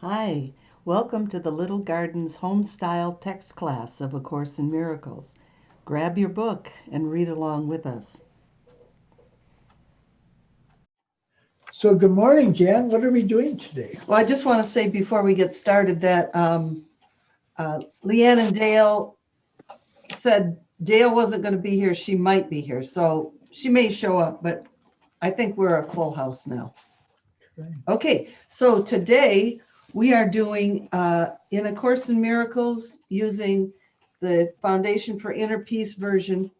Hi, welcome to the Little Gardens Homestyle text class of A Course in Miracles. Grab your book and read along with us. So good morning, Jan. What are we doing today? Well, I just want to say before we get started that Leanne and Dale said Dale wasn't going to be here. She might be here. So she may show up, but I think we're a full house now. Okay, so today we are doing in A Course in Miracles using the Foundation for Inner Peace version.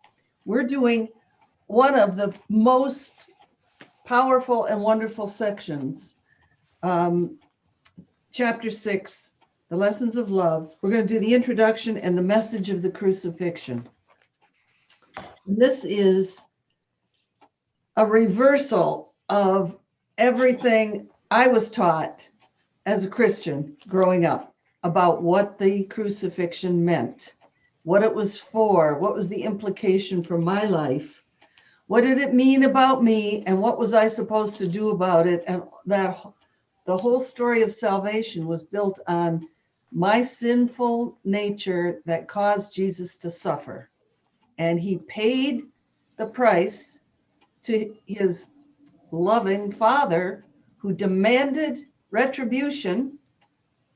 We're doing one of the most powerful and wonderful sections, chapter 6, the lessons of love. We're going to do the introduction and the message of the crucifixion. This is a reversal of everything I was taught as a Christian growing up about what the crucifixion meant, what it was for, what was the implication for my life, what did it mean about me, and what was I supposed to do about it. And that the whole story of salvation was built on my sinful nature that caused Jesus to suffer. And he paid the price to his loving Father who demanded retribution.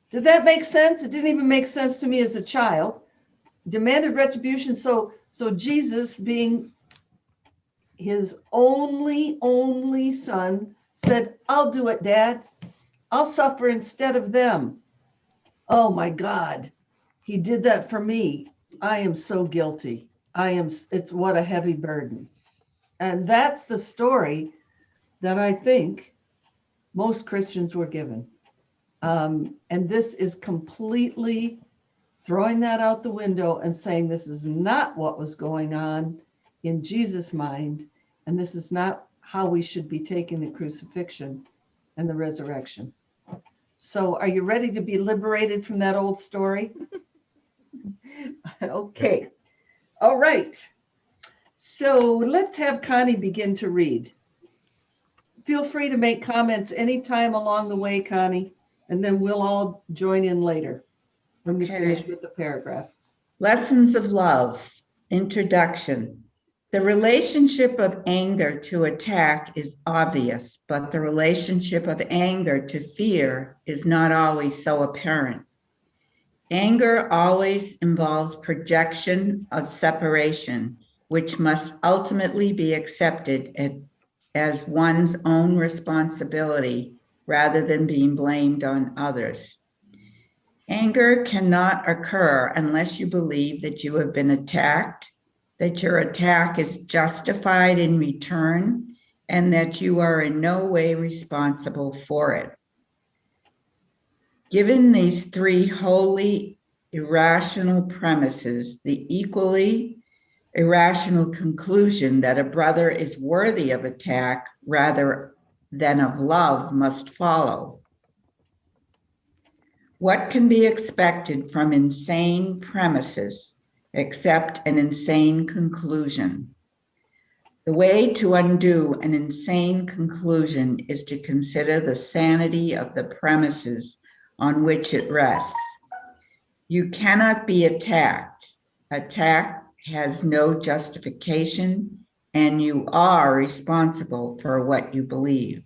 Did that make sense? It didn't even make sense to me as a child. Demanded retribution. So Jesus, being his only son, said, "I'll do it, Dad. I'll suffer instead of them." Oh my God. He did that for me. I am so guilty. It's what a heavy burden. And that's the story that I think most Christians were given. And this is completely throwing that out the window and saying this is not what was going on in Jesus' mind, and this is not how we should be taking the crucifixion and the resurrection. So are you ready to be liberated from that old story? Okay. All right. So let's have Connie begin to read. Feel free to make comments anytime along the way, Connie, and then we'll all join in later when we finish with the paragraph. Lessons of love, introduction. The relationship of anger to attack is obvious, but the relationship of anger to fear is not always so apparent. Anger always involves projection of separation, which must ultimately be accepted as one's own responsibility rather than being blamed on others. Anger cannot occur unless you believe that you have been attacked, that your attack is justified in return, and that you are in no way responsible for it. Given these three wholly irrational premises, the equally irrational conclusion that a brother is worthy of attack rather than of love must follow. What can be expected from insane premises except an insane conclusion? The way to undo an insane conclusion is to consider the sanity of the premises on which it rests. You cannot be attacked. Attack has no justification, and you are responsible for what you believe.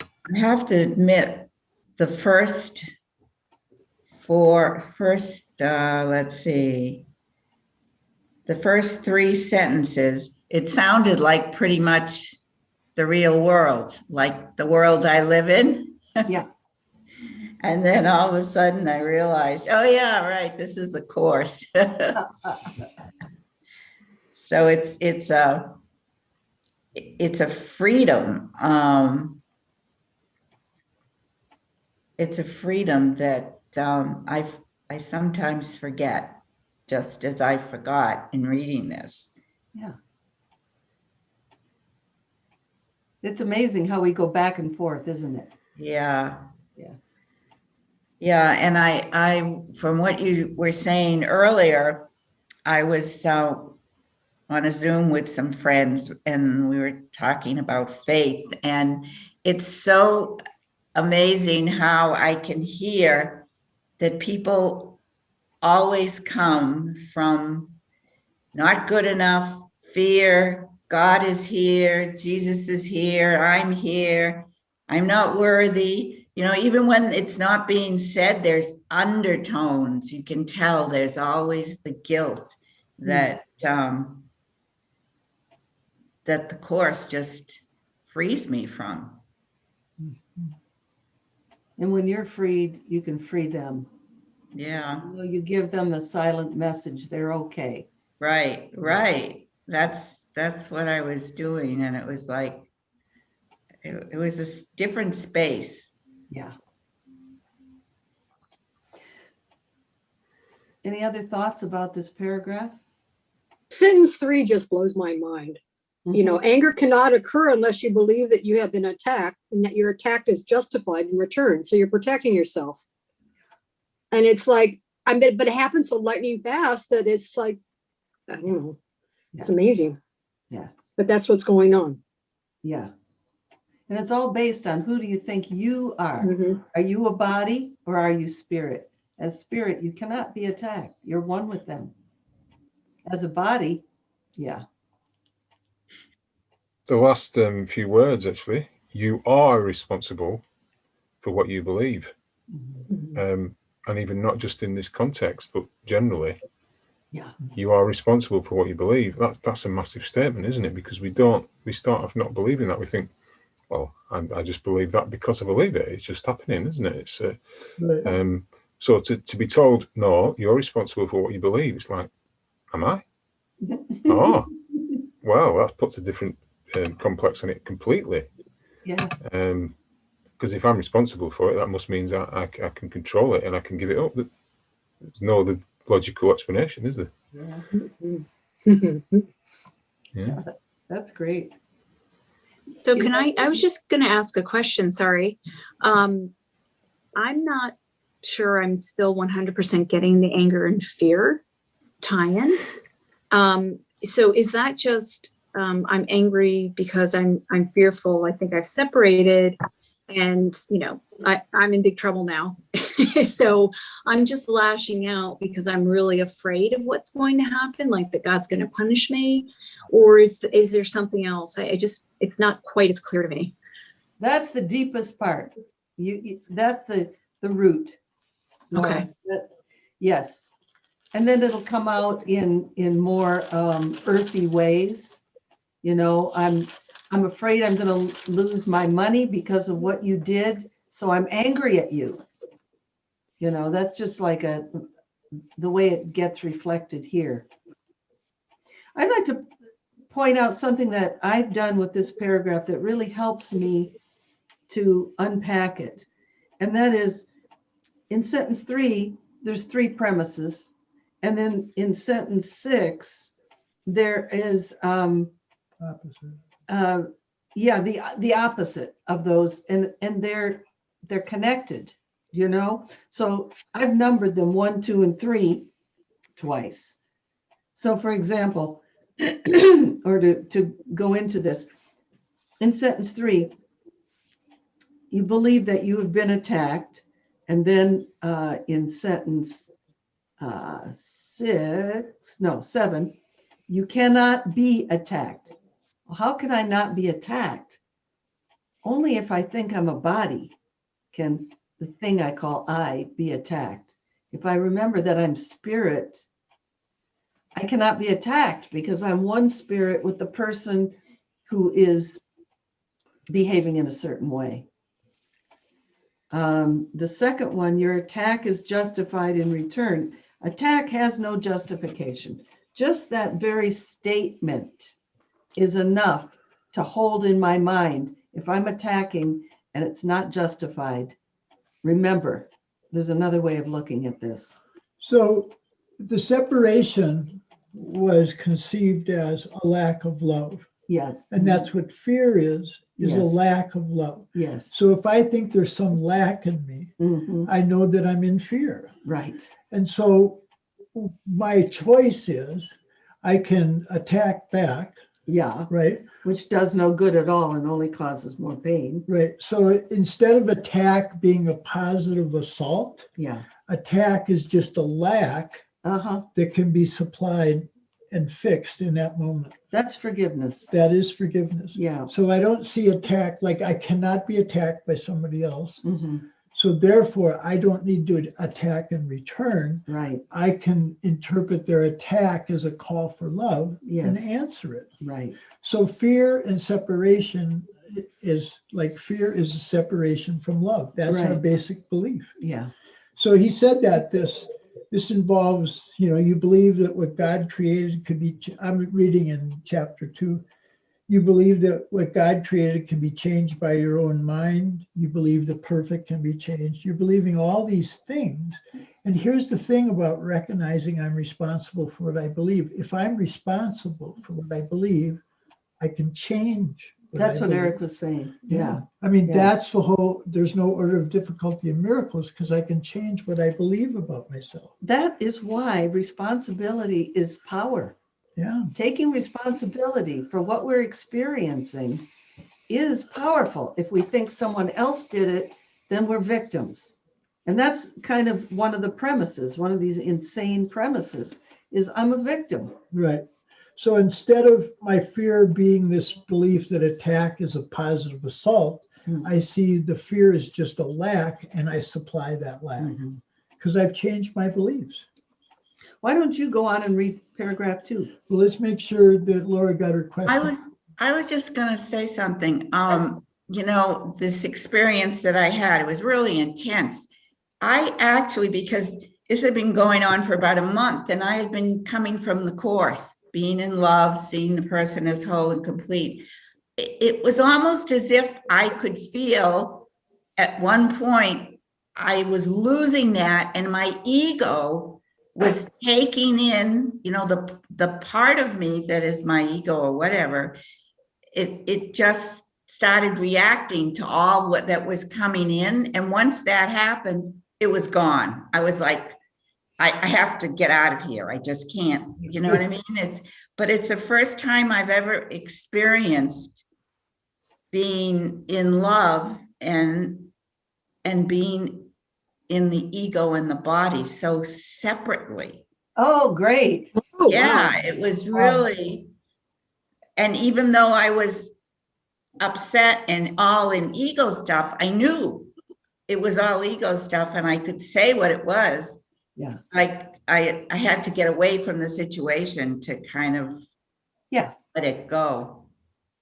I have to admit, the first three sentences, it sounded like pretty much the real world, like the world I live in. Yeah. And then all of a sudden I realized, oh yeah, right, this is a course. So it's a freedom. It's a freedom that I sometimes forget, just as I forgot in reading this. Yeah. It's amazing how we go back and forth, isn't it? Yeah. Yeah. Yeah, and I from what you were saying earlier, I was on a Zoom with some friends, and we were talking about faith. And it's so amazing how I can hear that people always come from not good enough, fear, God is here, Jesus is here, I'm not worthy. You know, even when it's not being said, there's undertones. You can tell there's always the guilt that that the Course just frees me from. And when you're freed, you can free them. Yeah. You know, you give them a silent message, they're okay. Right. That's what I was doing. And it was like, it was a different space. Yeah. Any other thoughts about this paragraph? Sentence 3 just blows my mind. You know, anger cannot occur unless you believe that you have been attacked and that your attack is justified in return. So you're protecting yourself. And it's like, but it happens so lightning fast that it's like, I don't know. It's amazing. Yeah. But that's what's going on. Yeah. And it's all based on who do you think you are? Mhm. Are you a body or are you spirit? As spirit, you cannot be attacked. You're one with them. As a body, yeah. The last few words, actually, you are responsible for what you believe. Mhm. And even not just in this context, but generally, Yeah. you are responsible for what you believe. That's a massive statement, isn't it? Because we start off not believing that. We think, well, I just believe that because I believe it. It's just happening, isn't it? It's Right. so to be told, no, you're responsible for what you believe. It's like, am I? Oh, well, that puts a different complex on it completely. Yeah. Because if I'm responsible for it, that must mean I can control it and I can give it up. There's no other logical explanation, is there? Yeah. Mhm. Yeah. That's great. So can I was just going to ask a question. Sorry. I'm not sure I'm still 100% getting the anger and fear tie-in. So is that just, I'm angry because I'm fearful. I think I've separated and, you know, I'm in big trouble now. So I'm just lashing out because I'm really afraid of what's going to happen, like that God's going to punish me, or is there something else? It's not quite as clear to me. That's the deepest part. That's the root. Okay. Yes. And then it'll come out in more earthy ways. You know, I'm afraid I'm going to lose my money because of what you did. So I'm angry at you. You know, that's just like the way it gets reflected here. I'd like to point out something that I've done with this paragraph that really helps me to unpack it. And that is in sentence 3, there's 3 premises. And then in sentence 6, there is Opposite. the opposite of those, and they're connected, you know. So I've numbered them 1, 2, and 3 twice. So for example, or to go into this, in sentence 3, you believe that you have been attacked, and then in sentence 7, you cannot be attacked. Well, how can I not be attacked? Only if I think I'm a body can the thing I call I be attacked. If I remember that I'm spirit, I cannot be attacked because I'm one spirit with the person who is behaving in a certain way. The second one, your attack is justified in return. Attack has no justification. Just that very statement is enough to hold in my mind. If I'm attacking and it's not justified, remember, there's another way of looking at this. So the separation was conceived as a lack of love. Yeah. And that's what fear is a Yes. lack of love. Yes. So if I think there's some lack in me, I know that I'm in fear. Right. And so my choice is I can attack back, Yeah, right? which does no good at all and only causes more pain. Right. So instead of attack being a positive assault, Yeah. attack is just a lack Uh-huh. that can be supplied and fixed in that moment. That's forgiveness. That is forgiveness. Yeah. So I don't see attack, like I cannot be attacked by somebody else. Hmm. So therefore, I don't need to attack in return. Right. I can interpret their attack as a call for love and Yes. answer it. Right. So fear and separation is like fear is a separation from love. That's our Right. basic belief. Yeah. So he said that this involves, you believe that what God created could be, I'm reading in chapter 2, you believe that what God created can be changed by your own mind. You believe the perfect can be changed. You're believing all these things. And here's the thing about recognizing I'm responsible for what I believe. If I'm responsible for what I believe, I can change. That's I what believe. Eric was saying. Yeah. I mean, Yeah. that's the whole, there's no order of difficulty in miracles because I can change what I believe about myself. That is why responsibility is power. Yeah. Taking responsibility for what we're experiencing is powerful. If we think someone else did it, then we're victims. And that's kind of one of the premises, one of these insane premises is I'm a victim. Right. So instead of my fear being this belief that attack is a positive assault, I see the fear is just a lack and I supply that lack because I've changed my beliefs. Why don't you go on and read paragraph 2? Well, let's make sure that Laura got her question. I was just going to say something. This experience that I had, it was really intense. I actually, because this had been going on for about a month and I had been coming from the course, being in love, seeing the person as whole and complete. It was almost as if I could feel at one point I was losing that and my ego was taking in, the part of me that is my ego or whatever. It just started reacting to all that was coming in. And once that happened, it was gone. I was like, I have to get out of here. I just can't, you know what I mean? But it's the first time I've ever experienced being in love and being in the ego and the body so separately. Oh, great. Oh, Yeah, wow. it was really, and even though I was upset and all in ego stuff, I knew it was all ego stuff and I could say what it was. Yeah. Like I had to get away from the situation to kind of let it go.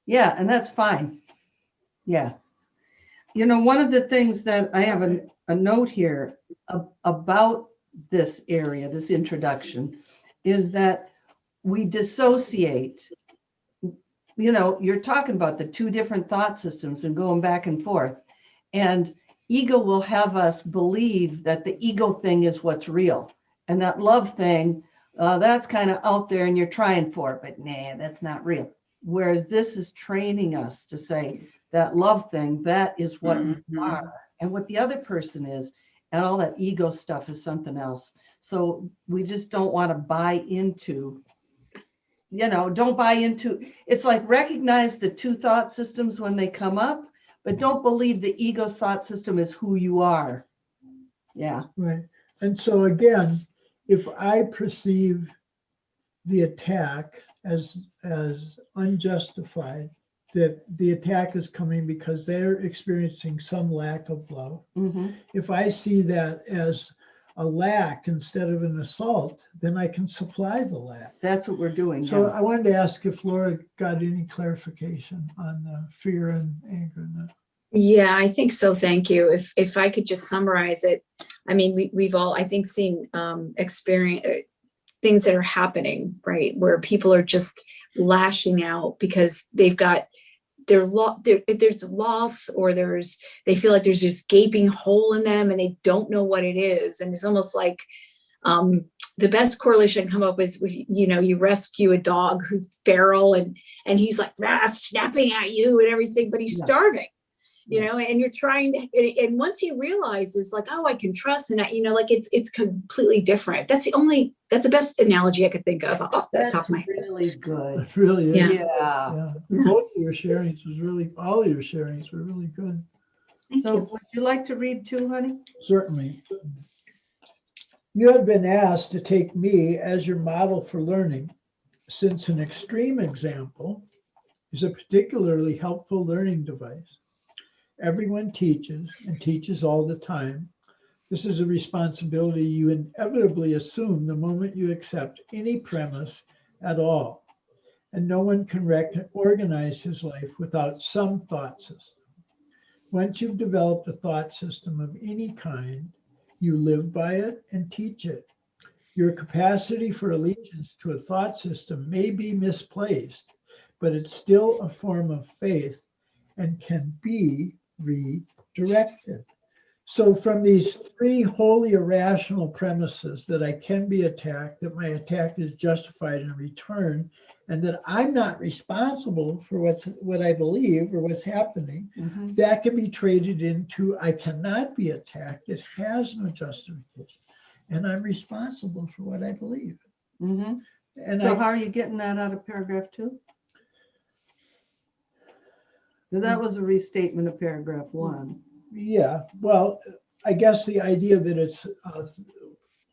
Yeah, and that's fine. Yeah. One of the things that I have a note here about this area, this introduction, is that we dissociate. You're talking about the two different thought systems and going back and forth. And ego will have us believe that the ego thing is what's real. And that love thing, that's kind of out there and you're trying for it, but nah, that's not real. Whereas this is training us to say that love thing, that is what you are and what the other person is. And all that ego stuff is something else. So we just don't want to buy into, don't buy into, it's like recognize the two thought systems when they come up, but don't believe the ego's thought system is who you are. Yeah. Right. And so again, if I perceive the attack as unjustified, that the attack is coming because they're experiencing some lack of love. Mm-hmm. If I see that as a lack instead of an assault, then I can supply the lack. That's what we're doing. So now. I wanted to ask if Laura got any clarification on the fear and anger. Yeah, I think so. Thank you. If I could just summarize it, I mean, we've all, I think, seen experience things that are happening, right, where people are just lashing out because they've got there's loss or they feel like there's this gaping hole in them and they don't know what it is, and it's almost like the best correlation I can come up with, you rescue a dog who's feral and he's like snapping at you and everything, but he's starving. you know, and you're trying to, and once he realizes like, oh, I can trust, and you know, like it's completely different. That's the best analogy I could think of off the That's top of my head. really good. It really is. Yeah. Yeah. Yeah. Both of your sharings was really, all of your sharings were really good. Thank So you. would you like to read too, honey? Certainly. You have been asked to take me as your model for learning, since an extreme example is a particularly helpful learning device. Everyone teaches and teaches all the time. This is a responsibility you inevitably assume the moment you accept any premise at all. And no one can organize his life without some thought system. Once you've developed a thought system of any kind, you live by it and teach it. Your capacity for allegiance to a thought system may be misplaced, but it's still a form of faith and can be redirected. So from these three wholly irrational premises that I can be attacked, that my attack is justified in return, and that I'm not responsible for what I believe or what's happening, that can be traded into I cannot be attacked. It has no justification. And I'm responsible for what I believe. Mm-hmm. And So how are you getting that out of paragraph 2? That was a restatement of paragraph 1. Yeah, well, I guess the idea that it's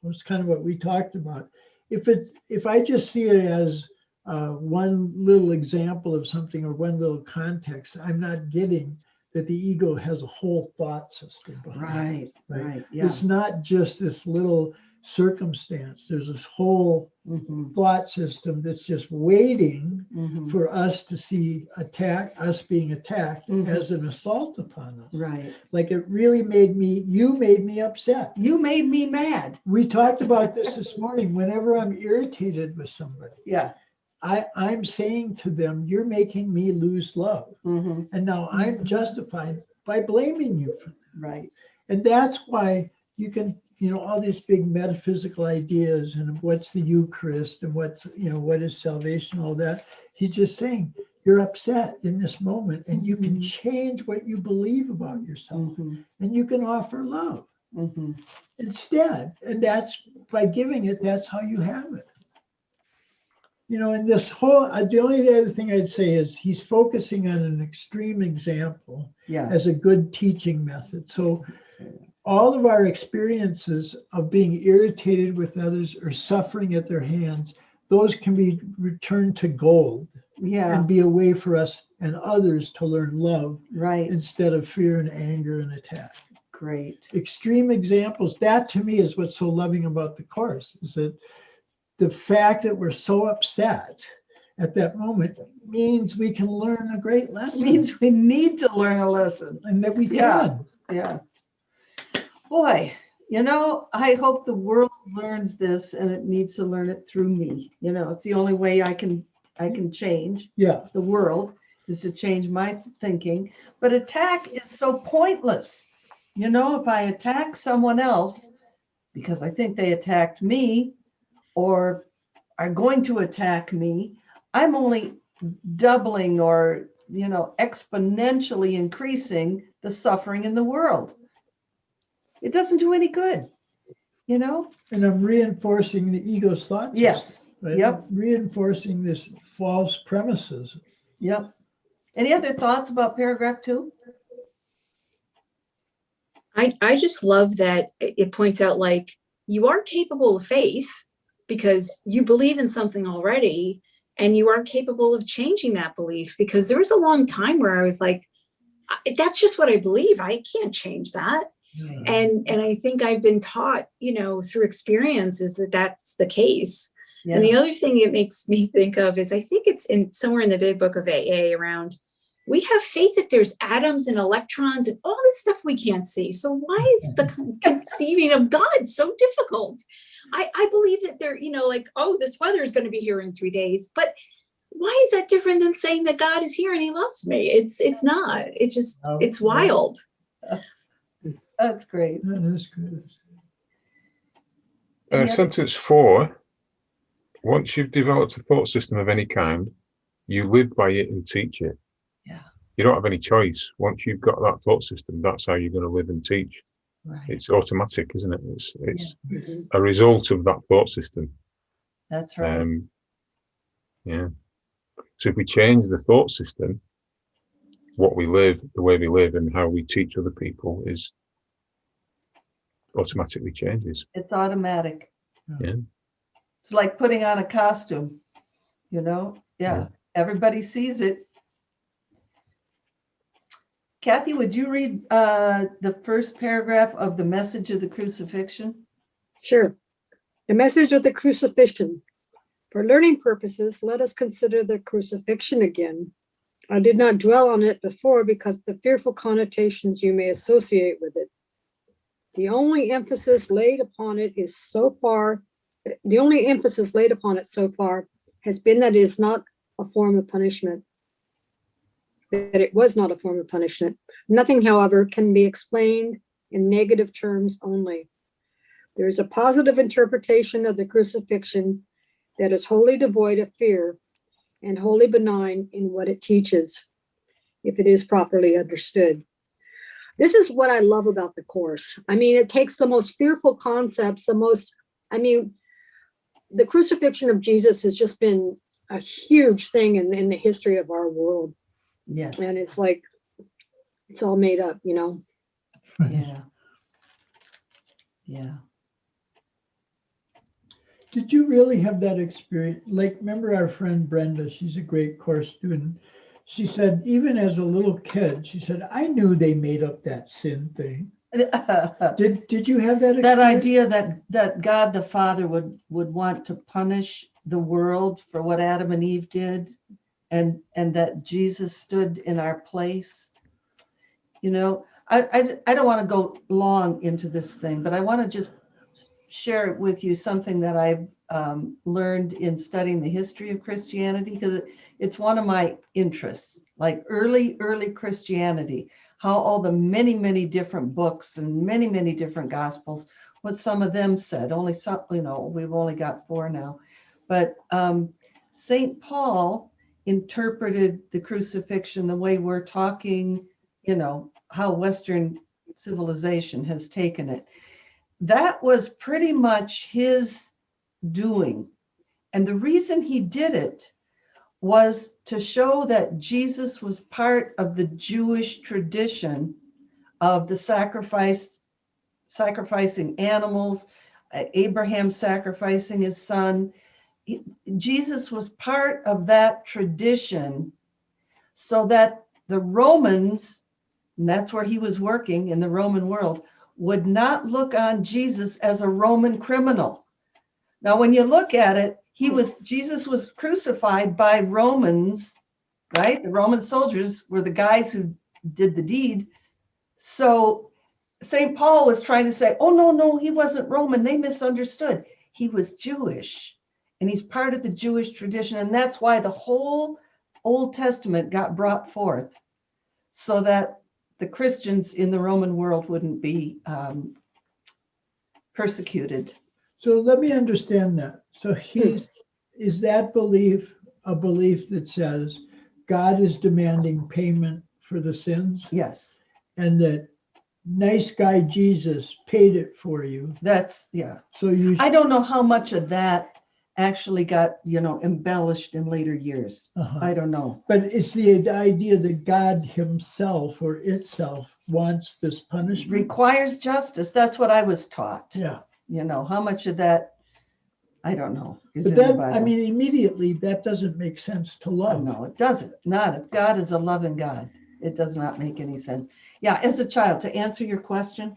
was kind of what we talked about. If I just see it as one little example of something or one little context, I'm not getting that the ego has a whole thought system behind it. Right. Yeah. It's not just this little circumstance. There's this whole thought system that's just waiting for us to see us being attacked as an assault upon us. Right. Like it really you made me upset. You made me mad. We talked about this morning. Whenever I'm irritated with somebody, Yeah. I'm saying to them, you're making me lose love. And now I'm justified by blaming you. Right. And that's why you can, all these big metaphysical ideas and what's the Eucharist and what is salvation, all that. He's just saying you're upset in this moment and you can change what you believe about yourself and you can offer love instead. And that's by giving it, that's how you have it. And this whole, the only other thing I'd say is he's focusing on an extreme example as a good teaching method. So all of our experiences of being irritated with others or suffering at their hands, those can be returned to gold and be a way for us and others to learn love instead of fear and anger and attack. Great. Extreme examples, that to me is what's so loving about the Course, is that the fact that we're so upset at that moment means we can learn a great lesson. It means we need to learn a lesson. And that we can. Yeah. Boy, I hope the world learns this, and it needs to learn it through me. It's the only way I can change the world is to change my thinking. But attack is so pointless. If I attack someone else because I think they attacked me or are going to attack me, I'm only doubling or, exponentially increasing the suffering in the world. It doesn't do any good, And I'm reinforcing the ego's thoughts. Yes. Right? Yep. Reinforcing this false premises. Yep. Any other thoughts about paragraph 2? I just love that it points out like you are capable of faith because you believe in something already, and you are capable of changing that belief, because there was a long time where I was like, that's just what I believe. I can't change that. And I think I've been taught, through experiences that that's the case. Yeah. And the other thing it makes me think of is I think it's somewhere in the big book of AA around, we have faith that there's atoms and electrons and all this stuff we can't see. So why is the conceiving of God so difficult? I believe that they're, this weather is going to be here in 3 days, but why is that different than saying that God is here and he loves me? It's not. It's just, it's wild. That's great. That is good. Sentence 4, once you've developed a thought system of any kind, you live by it and teach it. Yeah. you don't have any choice. Once you've got that thought system, that's how you're going to live and teach. Right. It's automatic, isn't it? It's Mhm. a result of that thought system. That's right. Yeah. So if we change the thought system, what we live, the way we live, and how we teach other people is automatically changes. It's automatic. Yeah. It's like putting on a costume, you know? Yeah. Everybody sees it. Kathy, would you read the first paragraph of the message of the crucifixion? Sure. The message of the crucifixion. For learning purposes, let us consider the crucifixion again. I did not dwell on it before because of the fearful connotations you may associate with it. The only emphasis laid upon it so far has been that it is not a form of punishment. That it was not a form of punishment. Nothing, however, can be explained in negative terms only. There is a positive interpretation of the crucifixion that is wholly devoid of fear and wholly benign in what it teaches, if it is properly understood. This is what I love about the Course. I mean, it takes the most fearful concepts, the crucifixion of Jesus has just been a huge thing in the history of our world. Yes. And it's like, it's all made up, you know? Yeah. Yeah. Did you really have that experience? Like, remember our friend Brenda, she's a great Course student. She said, even as a little kid, she said, I knew they made up that sin thing. Did you have that experience? That idea that God the Father would want to punish the world for what Adam and Eve did, and that Jesus stood in our place. You know, I don't want to go long into this thing, but I want to just share with you something that I've learned in studying the history of Christianity, because it's one of my interests, like early Christianity, how all the many different books and many different gospels, what some of them said. Only some, you know, we've only got 4 now, but St. Paul interpreted the crucifixion the way we're talking, you know, how Western civilization has taken it. That was pretty much his doing. And the reason he did it was to show that Jesus was part of the Jewish tradition of the sacrificing animals, Abraham sacrificing his son. Jesus was part of that tradition so that the Romans, and that's where he was working in the Roman world, would not look on Jesus as a Roman criminal. Now, when you look at it, Jesus was crucified by Romans, right? The Roman soldiers were the guys who did the deed. So St. Paul was trying to say, oh, no, he wasn't Roman. They misunderstood. He was Jewish, and he's part of the Jewish tradition. And that's why the whole Old Testament got brought forth, so that the Christians in the Roman world wouldn't be persecuted. So let me understand that. So is that belief a belief that says God is demanding payment for the sins? Yes. And that nice guy Jesus paid it for you. That's, yeah. So I don't know how much of that actually got, embellished in later years. I don't know. But it's the idea that God himself or itself wants this punishment. Requires justice. That's what I was taught. Yeah. How much of that, I don't know. But that, immediately that doesn't make sense to love. No, it doesn't. Not if God is a loving God. It does not make any sense. Yeah, as a child, to answer your question,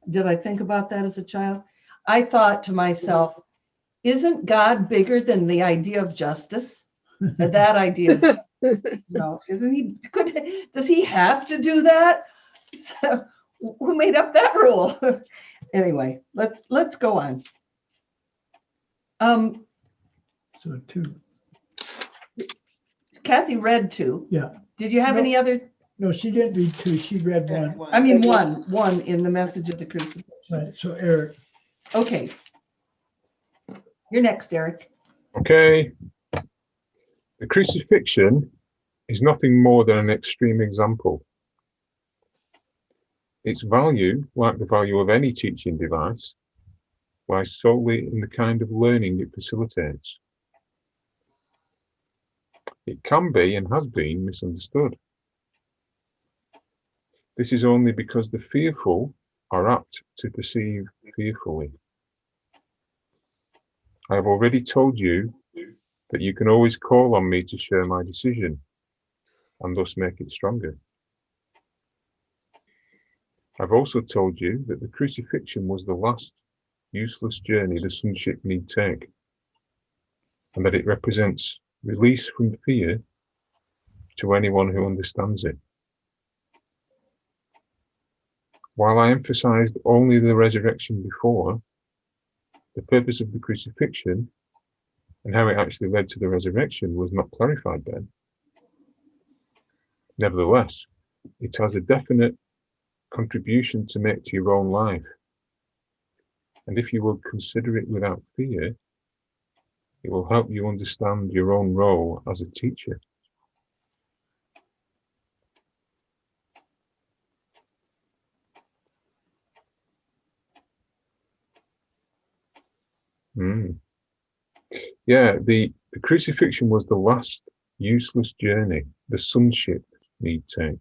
did I think about that as a child? I thought to myself, isn't God bigger than the idea of justice? That idea, isn't he? Does he have to do that? So, who made up that rule? Anyway, let's go on. So 2. Kathy read 2. Yeah. Did you have any other? No, she didn't read 2. She read 1. I mean, one in the message of the crucifixion. Right. So Eric. Okay. You're next, Eric. Okay. The crucifixion is nothing more than an extreme example. Its value, like the value of any teaching device, lies solely in the kind of learning it facilitates. It can be and has been misunderstood. This is only because the fearful are apt to perceive fearfully. I have already told you that you can always call on me to share my decision and thus make it stronger. I've also told you that the crucifixion was the last useless journey the sonship need take, and that it represents release from fear to anyone who understands it. While I emphasized only the resurrection before, the purpose of the crucifixion and how it actually led to the resurrection was not clarified then. Nevertheless, it has a definite contribution to make to your own life. And if you will consider it without fear, it will help you understand your own role as a teacher. Yeah, the crucifixion was the last useless journey the sonship need take.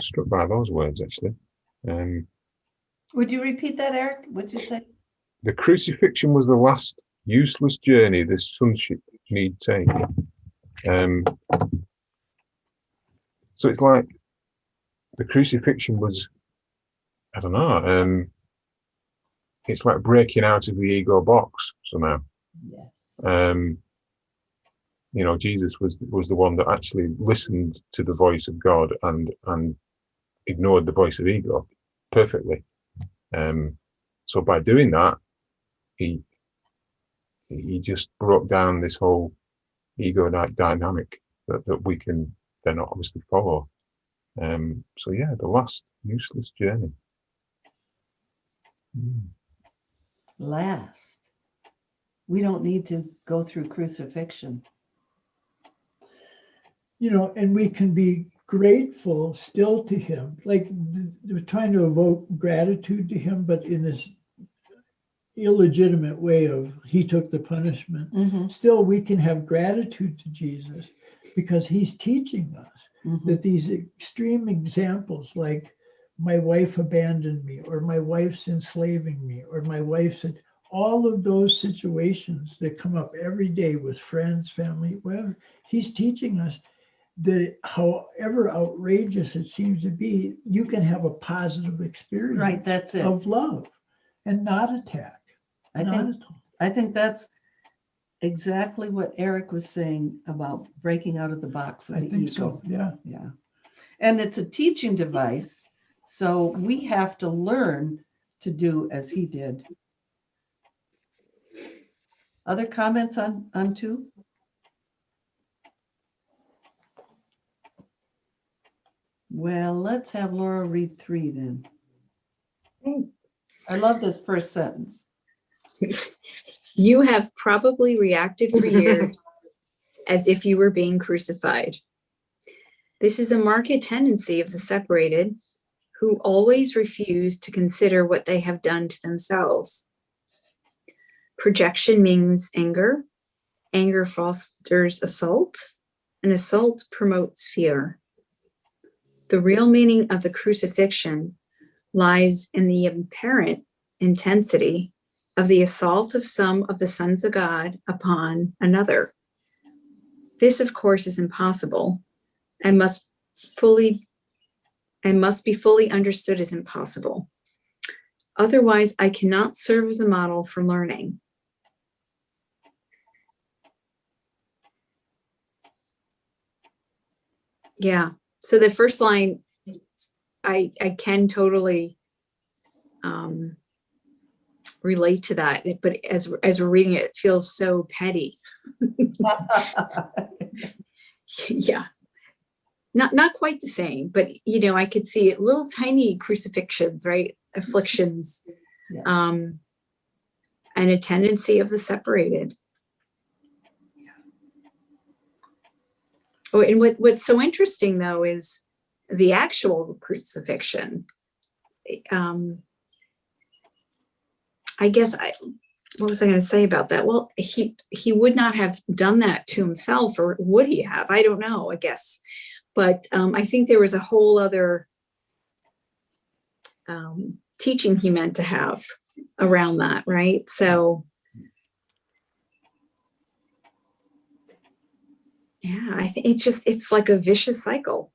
Struck by those words, actually. Would you repeat that, Eric? What'd you say? The crucifixion was the last useless journey the sonship need take. So it's like the crucifixion was, I don't know, it's like breaking out of the ego box somehow. Yes. You know, Jesus was the one that actually listened to the voice of God and ignored the voice of ego perfectly. So by doing that, he just broke down this whole ego dynamic that we can then obviously follow. So yeah, the last useless journey. Last. We don't need to go through crucifixion. You know, and we can be grateful still to him. Like they're trying to evoke gratitude to him, but in this illegitimate way of he took the punishment. Mm-hmm. Still, we can have gratitude to Jesus because he's teaching us that these extreme examples, like my wife abandoned me, or my wife's enslaving me, or my wife's, all of those situations that come up every day with friends, family, whatever, he's teaching us that however outrageous it seems to be, you can have a positive experience Right, that's it. of love and not attack. I think that's exactly what Eric was saying about breaking out of the box of the ego. So, yeah. Yeah. And it's a teaching device, so we have to learn to do as he did. Other comments on 2? Well, let's have Laura read 3 then. I love this first sentence. You have probably reacted for years as if you were being crucified. This is a marked tendency of the separated, who always refuse to consider what they have done to themselves. Projection means anger. Anger fosters assault, and assault promotes fear. The real meaning of the crucifixion lies in the apparent intensity of the assault of some of the sons of God upon another. This, of course, is impossible and must be fully understood as impossible. Otherwise, I cannot serve as a model for learning. Yeah. So the first line, I can totally relate to that, but as we're reading it, it feels so petty. Yeah. Not quite the same, but I could see little tiny crucifixions, right? Afflictions, Yeah. and a tendency of the separated. Oh, and what's so interesting though is the actual crucifixion. I guess what was I going to say about that? Well, he would not have done that to himself, or would he have? I don't know, I guess. But I think there was a whole other teaching he meant to have around that, right? So yeah, I think it's like a vicious cycle.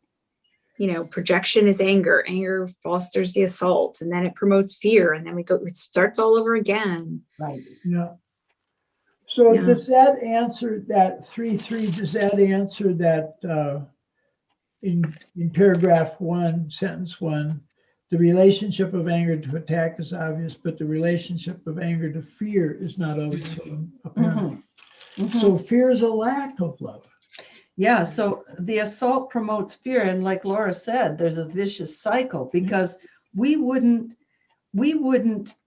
You know, projection is anger. Anger fosters the assault, and then it promotes fear, and then it starts all over again. Right. Yeah. So Yeah. does that answer that 3:3? Does that answer that in paragraph 1, sentence 1, the relationship of anger to attack is obvious, but the relationship of anger to fear is not always so apparent. Mhm. So fear is a lack of love. Yeah, so the assault promotes fear. And like Laura said, there's a vicious cycle because we wouldn't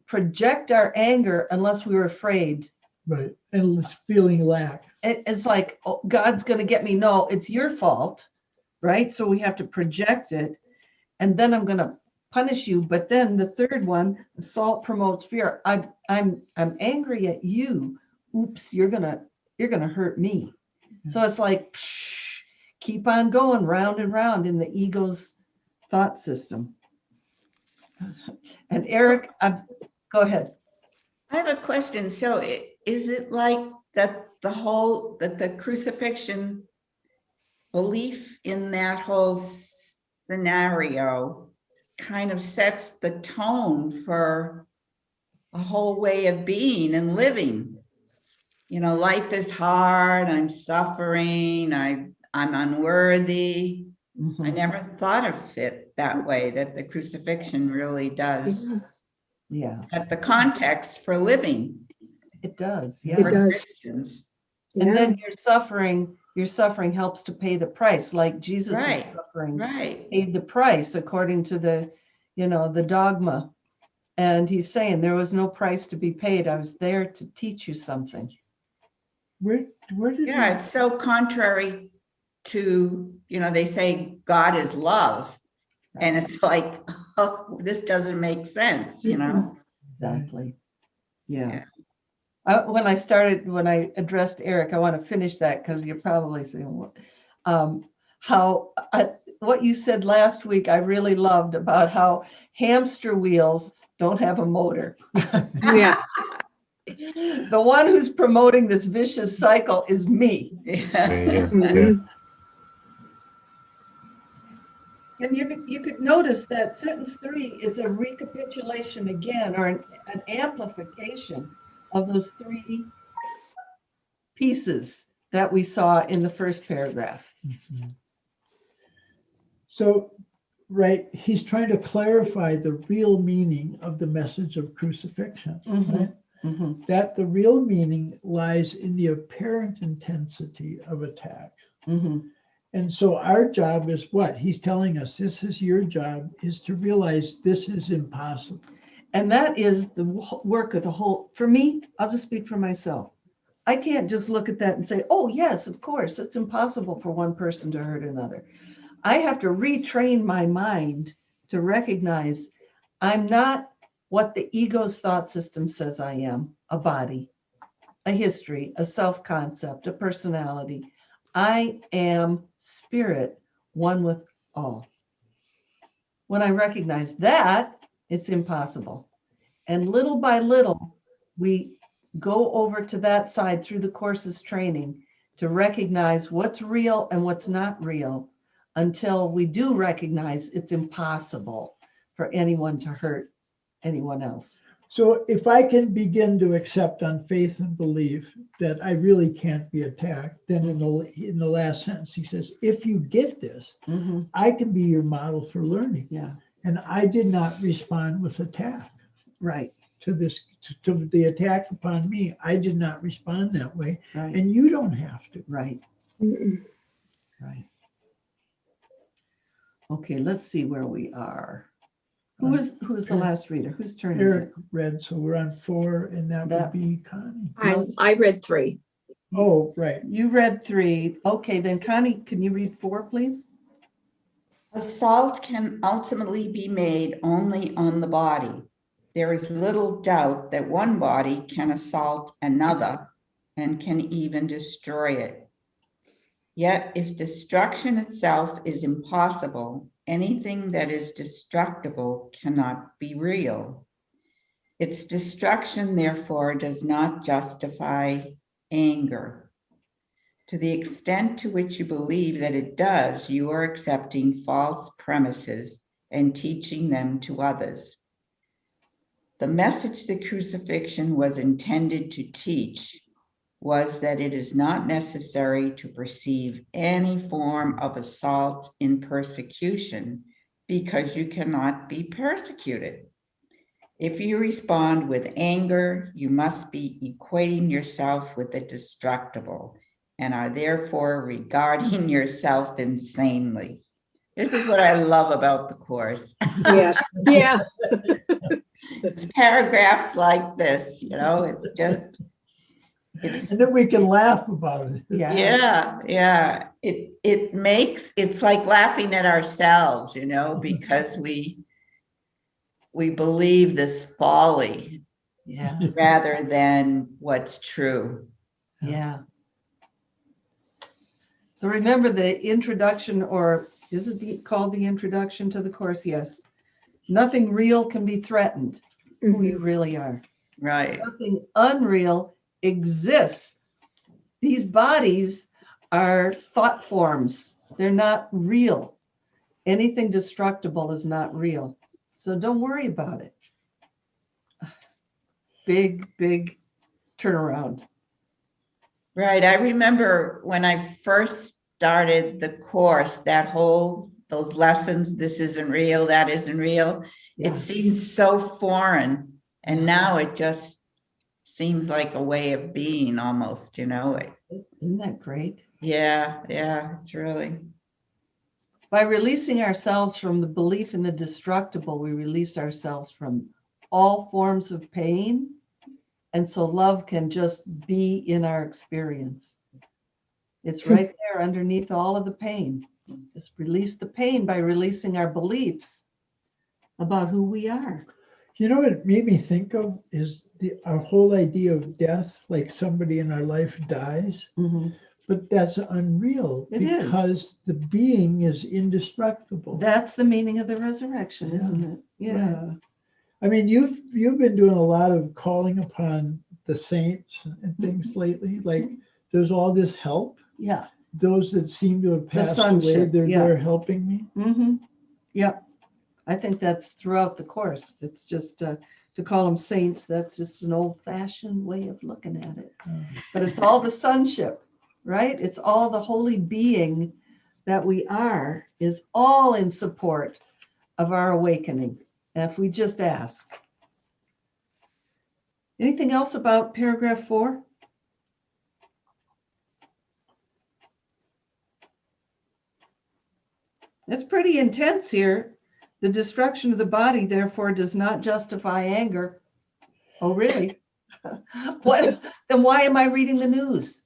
project our anger unless we were afraid. Right. Endless feeling lack. It's like, oh, God's going to get me. No, it's your fault, right? So we have to project it. And then I'm going to punish you. But then the third one, assault promotes fear. I'm angry at you. Oops, you're gonna hurt me. So it's like, keep on going round and round in the ego's thought system. And Eric, go ahead. I have a question. So is it like that the crucifixion belief in that whole scenario kind of sets the tone for a whole way of being and living? You know, life is hard, I'm suffering, I'm unworthy. I never thought of it that way, that the crucifixion really does Yeah, set the context for living. it does. It Yeah. for does. Christians. And Yeah. then your suffering helps to pay the price, like Jesus' Right, suffering right. paid the price according to the dogma. And he's saying there was no price to be paid. I was there to teach you something. Where did Yeah, it's so contrary to, they say God is love. And it's like, oh, this doesn't make sense, Exactly. Yeah. When I addressed Eric, I want to finish that because you're probably saying, what you said last week, I really loved about how hamster wheels don't have a motor. Yeah. The one who's promoting this vicious cycle is me. Yeah. Mhm. And you could notice that sentence 3 is a recapitulation again, or an amplification of those 3 pieces that we saw in the first paragraph. So, right, he's trying to clarify the real meaning of the message of crucifixion. Right? Mm-hmm. That the real meaning lies in the apparent intensity of attack. Mm-hmm. And so our job is what? He's telling us this is your job, is to realize this is impossible. And that is the work of the whole, for me, I'll just speak for myself. I can't just look at that and say, oh, yes, of course, it's impossible for one person to hurt another. I have to retrain my mind to recognize I'm not what the ego's thought system says I am, a body, a history, a self-concept, a personality. I am spirit, one with all. When I recognize that, it's impossible. And little by little, we go over to that side through the course's training to recognize what's real and what's not real until we do recognize it's impossible for anyone to hurt anyone else. So if I can begin to accept on faith and belief that I really can't be attacked, then in the last sentence he says, if you get this, I can be your model for learning. Yeah. And I did not respond with attack. Right. To the attack upon me. I did not respond that way. Right. And you don't have to. Right. Mm-mm. Right. Okay, let's see where we are. Who was the last reader? Whose turn is Eric it? read, so we're on 4, and that would be Connie. I read 3. Oh, right. You read 3. Okay, then Connie, can you read 4, please? Assault can ultimately be made only on the body. There is little doubt that one body can assault another and can even destroy it. Yet, if destruction itself is impossible, anything that is destructible cannot be real. Its destruction, therefore, does not justify anger. To the extent to which you believe that it does, you are accepting false premises and teaching them to others. The message the crucifixion was intended to teach was that it is not necessary to perceive any form of assault in persecution because you cannot be persecuted. If you respond with anger, you must be equating yourself with the destructible and are therefore regarding yourself insanely. This is what I love about the course. Yes. Yeah. It's paragraphs like this, it's just, it's, And then we can laugh about it. yeah. It's like laughing at ourselves, because we believe this folly Yeah. rather than what's true. Yeah. So remember the introduction, or is it called the introduction to the course? Yes. Nothing real can be threatened. Who you really are. Right. Nothing unreal exists. These bodies are thought forms. They're not real. Anything destructible is not real. So don't worry about it. Big turnaround. Right. I remember when I first started the course, those lessons, this isn't real, that isn't real. Yeah. It seems so foreign. And now it just seems like a way of being almost, Isn't that great? Yeah, it's really. By releasing ourselves from the belief in the destructible, we release ourselves from all forms of pain. And so love can just be in our experience. It's right there underneath all of the pain. Just release the pain by releasing our beliefs about who we are. You know what it made me think of is our whole idea of death, like somebody in our life dies, but that's unreal because the being is indestructible. That's the meaning of the resurrection, isn't it? Yeah. I mean, you've been doing a lot of calling upon the saints and things lately. Like there's all this help. Yeah. Those that seem to have passed away, they're there helping me. Yep. I think that's throughout the course. It's just to call them saints, that's just an old-fashioned way of looking at it. But it's all the sonship, right? It's all the holy being that we are is all in support of our awakening. And if we just ask. Anything else about paragraph 4? It's pretty intense here. The destruction of the body, therefore, does not justify anger. Oh, really? What? Then why am I reading the news?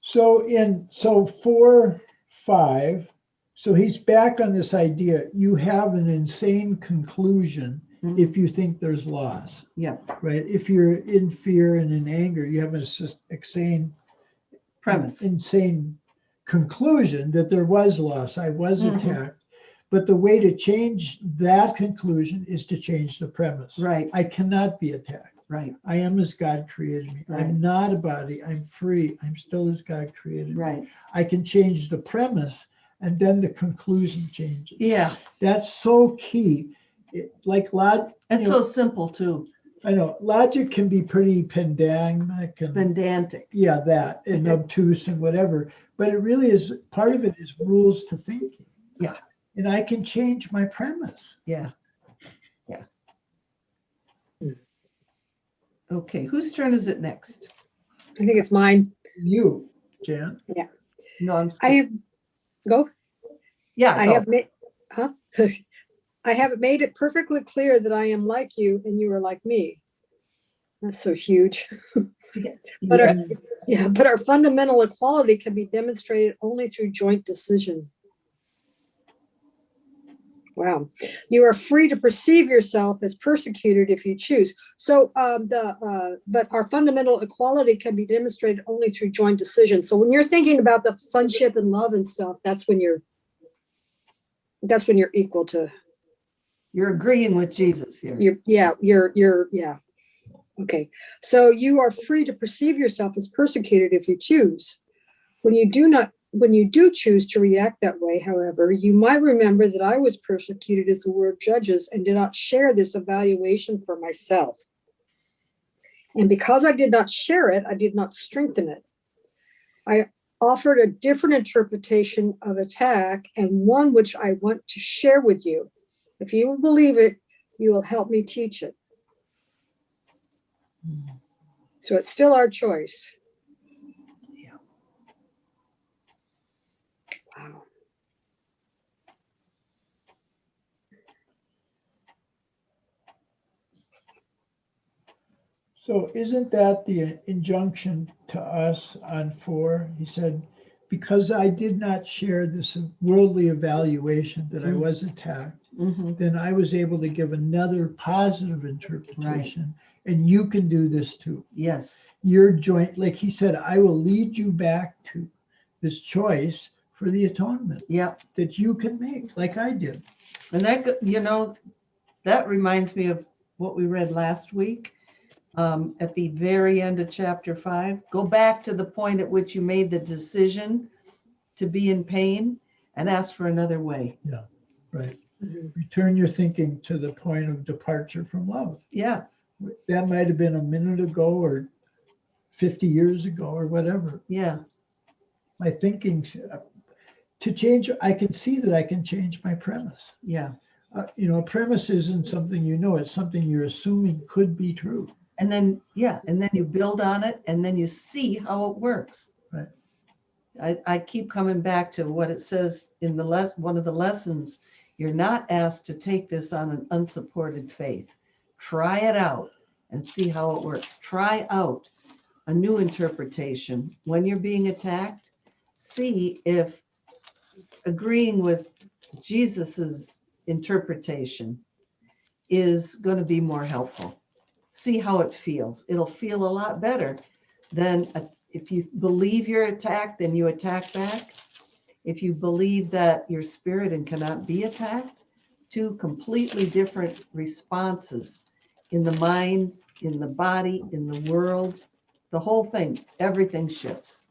So 4:5, so he's back on this idea. You have an insane conclusion if you think there's loss. Yeah. Right. If you're in fear and in anger, you have an insane conclusion that there was loss. I was attacked. But the way to change that conclusion is to change the premise. Right. I cannot be attacked. Right. I am as God created me. Right. I'm not a body. I'm free. I'm still as God created me. Right. I can change the premise and then the conclusion changes. Yeah. That's so key. It's so simple too. I know logic can be pretty pedantic. Yeah, that and obtuse and whatever. But it really is, part of it is rules to thinking. Yeah. And I can change my premise. Yeah. Okay, whose turn is it next? I think it's mine. You, Jan. Yeah. No, I have, go. Yeah. I have made, I have made it perfectly clear that I am like you and you are like me. That's so huge. But but our fundamental equality can be demonstrated only through joint decision. Wow. You are free to perceive yourself as persecuted if you choose. So but our fundamental equality can be demonstrated only through joint decision. So when you're thinking about the sonship and love and stuff, that's when you're equal to. You're agreeing with Jesus here. You're okay. So you are free to perceive yourself as persecuted if you choose. When you do choose to react that way, however, you might remember that I was persecuted as the word judges and did not share this evaluation for myself. And because I did not share it, I did not strengthen it. I offered a different interpretation of attack and one which I want to share with you. If you will believe it, you will help me teach it. So it's still our choice. Wow. So isn't that the injunction to us on 4? He said, because I did not share this worldly evaluation that I was attacked, then I was able to give another positive interpretation. And you can do this too. Yes. Your joint, like he said, I will lead you back to this choice for the atonement that you can make, like I did. And that, that reminds me of what we read last week. At the very end of chapter 5, go back to the point at which you made the decision to be in pain and ask for another way. Yeah, right. Return your thinking to the point of departure from love. Yeah. That might have been a minute ago or 50 years ago or whatever. Yeah. My thinking to change, I can see that I can change my premise. Yeah. A premise isn't something it's something you're assuming could be true. And then, and then you build on it and then you see how it works. Right. I keep coming back to what it says in one of the lessons. You're not asked to take this on an unsupported faith. Try it out and see how it works. Try out a new interpretation when you're being attacked. See if agreeing with Jesus's interpretation is going to be more helpful. See how it feels. It'll feel a lot better than if you believe you're attacked, then you attack back. If you believe that your spirit and cannot be attacked, two completely different responses in the mind, in the body, in the world, the whole thing, everything shifts.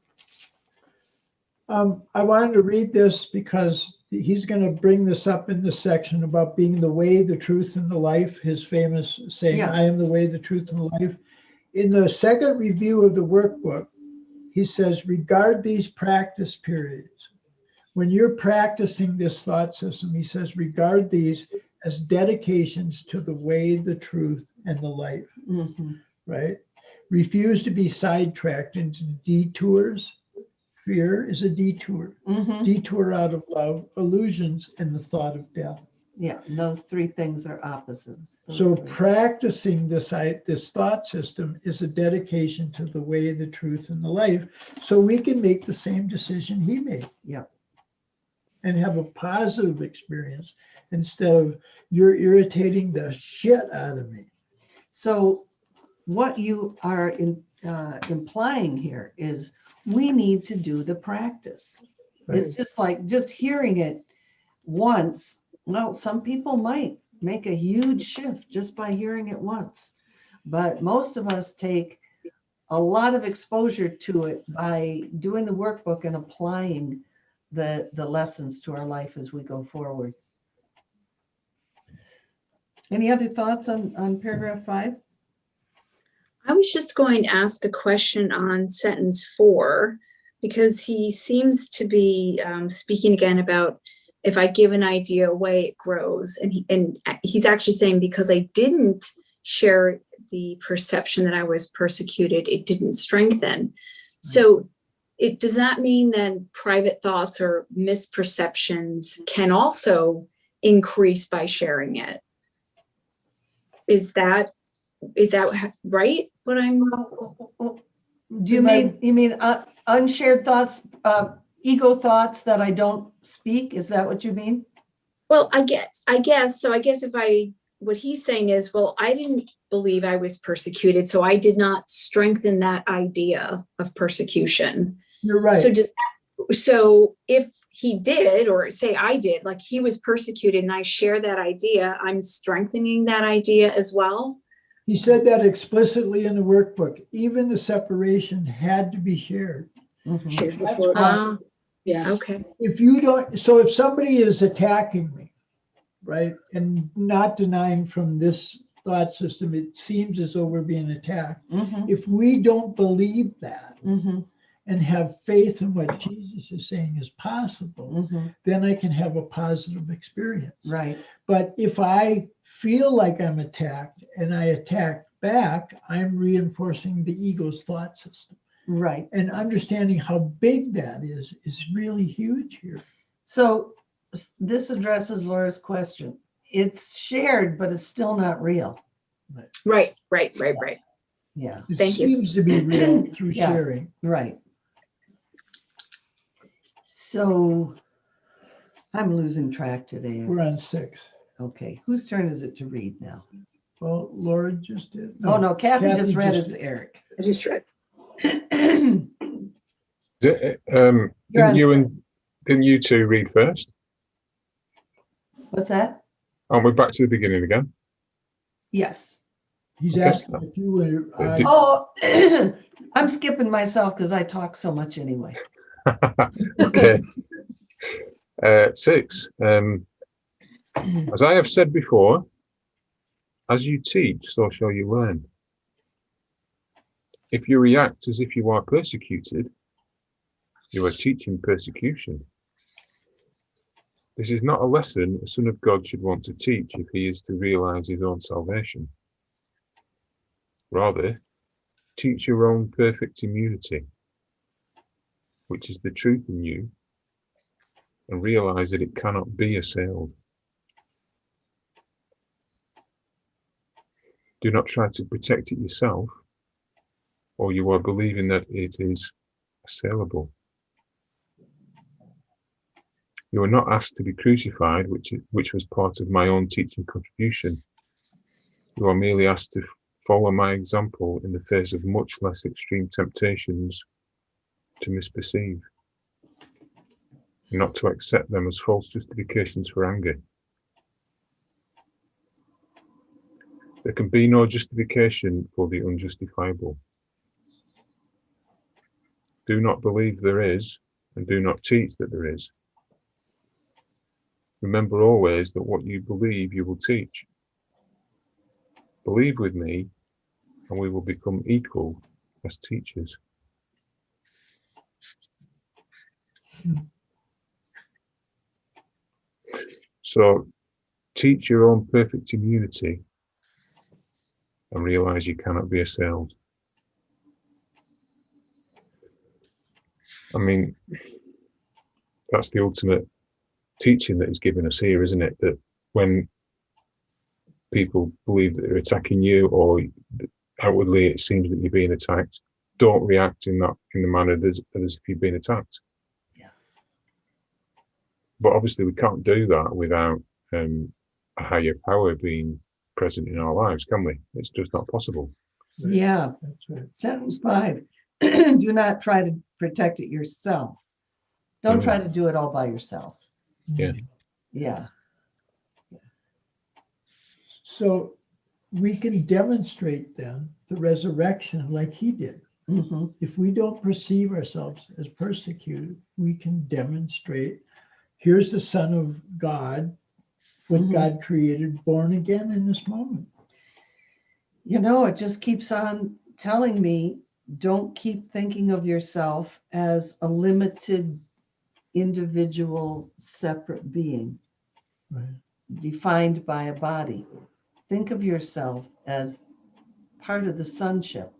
I wanted to read this because he's going to bring this up in this section about being the way, the truth, and the life, his famous saying, I am the way, the truth, and the life. In the second review of the workbook, he says, regard these practice periods. When you're practicing this thought system, he says, regard these as dedications to the way, the truth, and the life, right? Refuse to be sidetracked into detours. Fear is a detour, detour out of love, illusions, and the thought of death. Yeah, and those three things are opposites. So practicing this thought system is a dedication to the way, the truth, and the life, so we can make the same decision he made. Yeah. And have a positive experience instead of you're irritating the shit out of me. So what you are implying here is we need to do the practice. Right. It's just like just hearing it once. Well, some people might make a huge shift just by hearing it once, but most of us take a lot of exposure to it by doing the workbook and applying the lessons to our life as we go forward. Any other thoughts on paragraph 5? I was just going to ask a question on sentence 4, because he seems to be speaking again about if I give an idea away, it grows. And he's actually saying because I didn't share the perception that I was persecuted, it didn't strengthen. So does that mean that private thoughts or misperceptions can also increase by sharing it? Is that right? What I'm Do you mean unshared thoughts, ego thoughts that I don't speak? Is that what you mean? Well, I guess. So I guess what he's saying is, well, I didn't believe I was persecuted, so I did not strengthen that idea of persecution. You're right. So if he did, or say I did, like he was persecuted and I share that idea, I'm strengthening that idea as well. He said that explicitly in the workbook. Even the separation had to be shared. Mhm. Shared That's before. why Yeah. Okay. if you don't, so if somebody is attacking me, right, and not denying from this thought system, it seems as though we're being attacked. Mhm. If we don't believe that Mhm. and have faith in what Jesus is saying is possible, Mhm. then I can have a positive experience. Right. But if I feel like I'm attacked and I attack back, I'm reinforcing the ego's thought system. Right. And understanding how big that is really huge here. So this addresses Laura's question. It's shared, but it's still not real. Right. Yeah. It Thank you. seems to be real through Yeah. sharing. Right. So I'm losing track today. We're on 6. Okay. Whose turn is it to read now? Well, Laura just did. Oh, no. Kathy just Kathy read. just It's Eric. I just read. Didn't you two read first? What's that? Aren't we back to the beginning again? Yes. He's Okay. asking if you were. Oh, I'm skipping myself because I talk so much anyway. Okay. 6. As I have said before, as you teach, so shall you learn. If you react as if you are persecuted, you are teaching persecution. This is not a lesson a son of God should want to teach if he is to realize his own salvation. Rather, teach your own perfect immunity, which is the truth in you, and realize that it cannot be assailed. Do not try to protect it yourself, or you are believing that it is assailable. You are not asked to be crucified, which was part of my own teaching contribution. You are merely asked to follow my example in the face of much less extreme temptations to misperceive, and not to accept them as false justifications for anger. There can be no justification for the unjustifiable. Do not believe there is, and do not teach that there is. Remember always that what you believe you will teach. Believe with me, and we will become equal as teachers. So, teach your own perfect immunity and realize you cannot be assailed. I mean, that's the ultimate teaching that is given us here, isn't it? That when people believe that they're attacking you, or outwardly it seems that you're being attacked, don't react in the manner as if you've been attacked. Yeah. But obviously we can't do that without a higher power being present in our lives, can we? It's just not possible. Yeah. That's right. Sentence 5. Do not try to protect it yourself. Don't try to do it all by yourself. Yeah. Yeah. So we can demonstrate then the resurrection like he did. Mm-hmm. If we don't perceive ourselves as persecuted, we can demonstrate, here's the Son of God, what God created, born again in this moment. You know, it just keeps on telling me, don't keep thinking of yourself as a limited individual separate being, Right. defined by a body. Think of yourself as part of the sonship.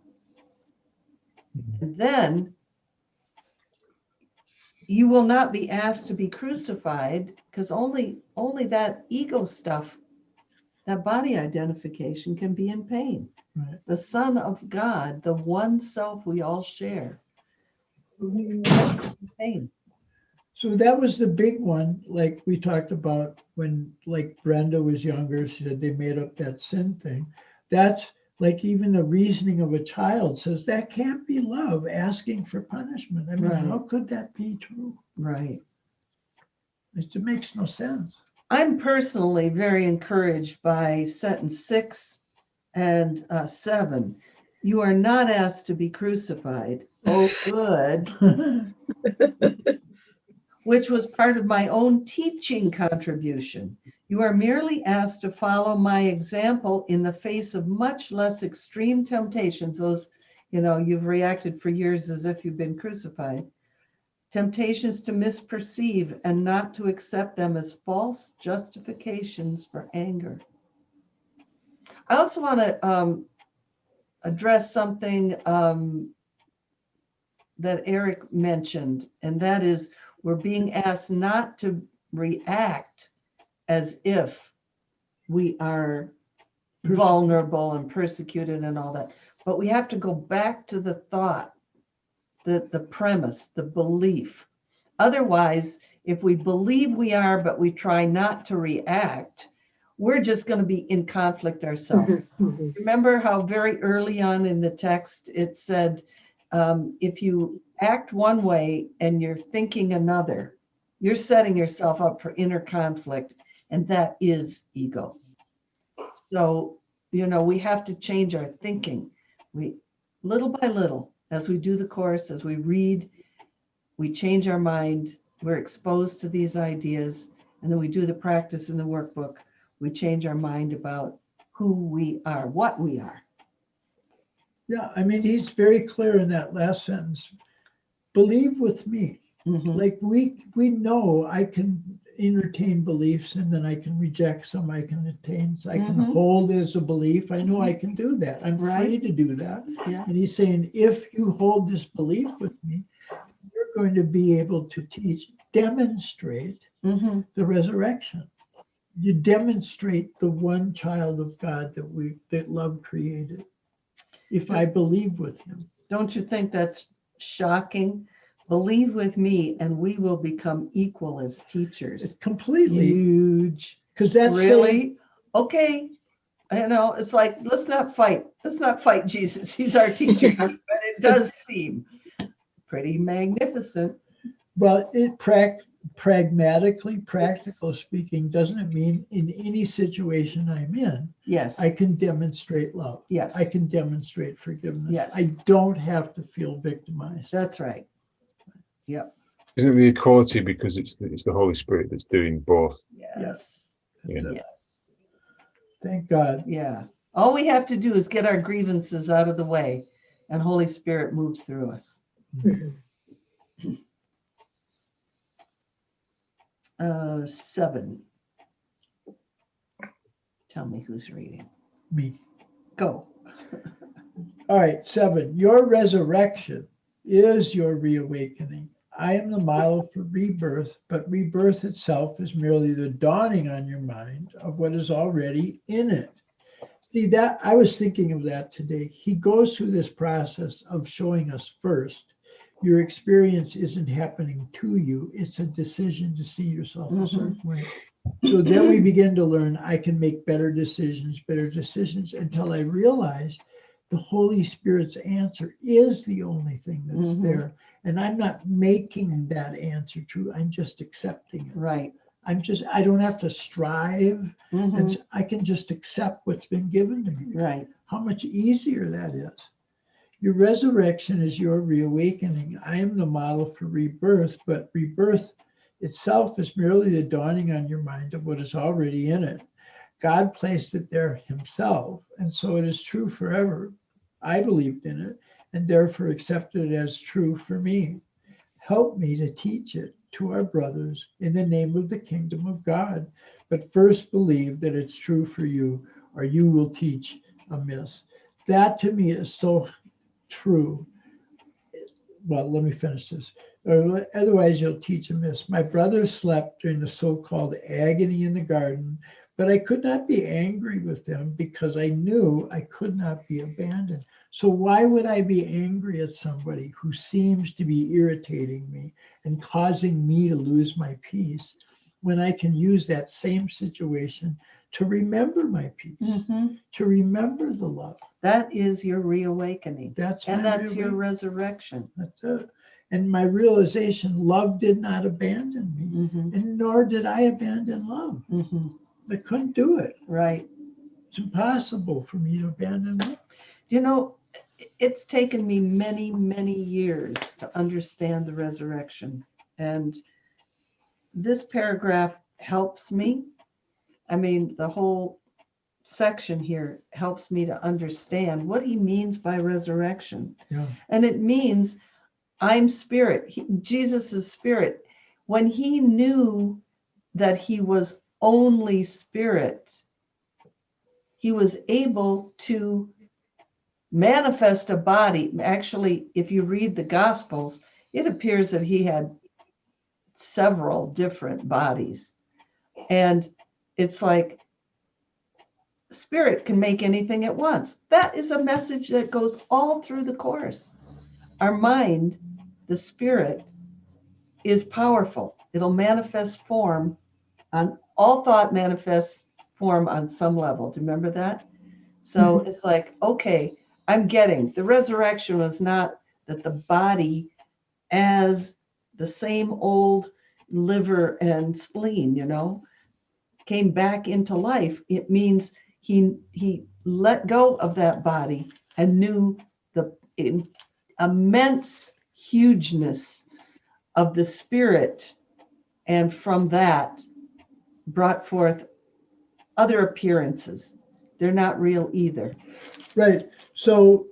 And then you will not be asked to be crucified, because only that ego stuff, that body identification, can be in pain. Right. the Son of God, the one self we all share. Pain. So that was the big one, like we talked about when like Brenda was younger, she said they made up that sin thing. That's like even the reasoning of a child says that can't be love, asking for punishment. I mean, Right. how could that be true? Right. It makes no sense. I'm personally very encouraged by sentence 6 and 7. You are not asked to be crucified. Oh, good. Which was part of my own teaching contribution. You are merely asked to follow my example in the face of much less extreme temptations. Those, you've reacted for years as if you've been crucified. Temptations to misperceive and not to accept them as false justifications for anger. I also want to address something that Eric mentioned, and that is we're being asked not to react as if we are vulnerable and persecuted and all that, but we have to go back to the thought, the premise, the belief. Otherwise, if we believe we are, but we try not to react, we're just going to be in conflict ourselves. Remember how very early on in the text it said, if you act one way and you're thinking another, you're setting yourself up for inner conflict, and that is ego. So, we have to change our thinking. We, little by little, as we do the course, as we read, we change our mind, we're exposed to these ideas, and then we do the practice in the workbook. We change our mind about who we are, what we are. Yeah, I mean, he's very clear in that last sentence. Believe with me. Mhm. Like we know I can entertain beliefs and then I can reject some I can attain. So I can Mhm. hold as a belief. I know I can do that. I'm Right. free to do that. Yeah. And he's saying, if you hold this belief with me, you're going to be able to demonstrate Mhm. the resurrection. You demonstrate the one child of God that love created. If I believe with him. Don't you think that's shocking? Believe with me, and we will become equal as It's teachers. completely, Huge. because that's saying, Really? Okay. It's like, let's not fight. Let's not fight Jesus. He's our teacher. But it does seem pretty magnificent. well, pragmatically, practical speaking, doesn't it mean in any situation I'm in, Yes. I can demonstrate love. Yes. I can demonstrate forgiveness. Yes. I don't have to feel victimized. That's right. Yep. Isn't it the equality because it's the Holy Spirit that's doing both? Yes. Yeah. Yes. Thank God. Yeah. All we have to do is get our grievances out of the way, and Holy Spirit moves through us. 7. Tell me who's reading. Me. Go. All right, 7. Your resurrection is your reawakening. I am the model for rebirth, but rebirth itself is merely the dawning on your mind of what is already in it. See, that I was thinking of that today. He goes through this process of showing us first, your experience isn't happening to you. It's a decision to see yourself a certain way. So then we begin to learn I can make better decisions until I realize the Holy Spirit's answer is the only thing that's there. And I'm not making that answer true. I'm just accepting it. Right. I don't have to strive. And I can just accept what's been given to me. Right. How much easier that is. Your resurrection is your reawakening. I am the model for rebirth, but rebirth itself is merely the dawning on your mind of what is already in it. God placed it there himself, and so it is true forever. I believed in it, and therefore accepted it as true for me. Help me to teach it to our brothers in the name of the kingdom of God. But first believe that it's true for you, or you will teach amiss. That to me is so true. Well, let me finish this. Otherwise, you'll teach amiss. My brothers slept during the so-called agony in the garden, But I could not be angry with them because I knew I could not be abandoned. So why would I be angry at somebody who seems to be irritating me and causing me to lose my peace when I can use that same situation to remember my peace, Mhm. to remember the love? That is your reawakening. That's And my that's your reawakening. resurrection. That's it. And my realization, love did not abandon me, Mhm. and nor did I abandon love. Mhm. I couldn't do it. Right. It's impossible for me to abandon love. You know, it's taken me many, many years to understand the resurrection. And this paragraph helps me. I mean, the whole section here helps me to understand what he means by resurrection. Yeah. And it means I'm spirit. Jesus is spirit. When he knew that he was only spirit, he was able to manifest a body. Actually, if you read the Gospels, it appears that he had several different bodies. And it's like spirit can make anything at once. That is a message that goes all through the course. Our mind, the spirit, is powerful. It'll manifest form on all thought manifests form on some level. Do you remember that? So it's like, okay, I'm getting the resurrection was not that the body as the same old liver and spleen, came back into life. It means he let go of that body and knew the immense hugeness of the spirit, and from that brought forth other appearances. They're not real either. Right. So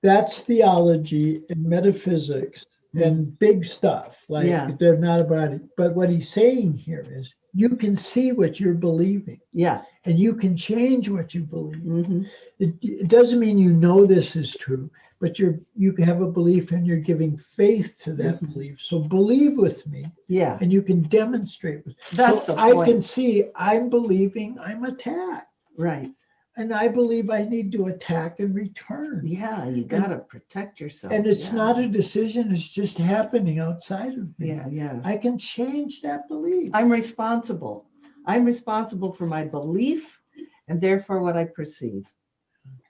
that's theology and metaphysics and big stuff. Like Yeah. they're not about it. But what he's saying here is you can see what you're believing Yeah. and you can change what you believe. Mm-hmm. It doesn't mean you know this is true, but you can have a belief and you're giving faith to that belief. So believe with me. Yeah. And you can demonstrate with. That's so the I point. can see I'm believing I'm attacked. Right. And I believe I need to attack and return. Yeah, you got to protect yourself. And it's not a decision, it's just happening outside of me. Yeah, yeah. I can change that belief. I'm responsible. I'm responsible for my belief and therefore what I perceive.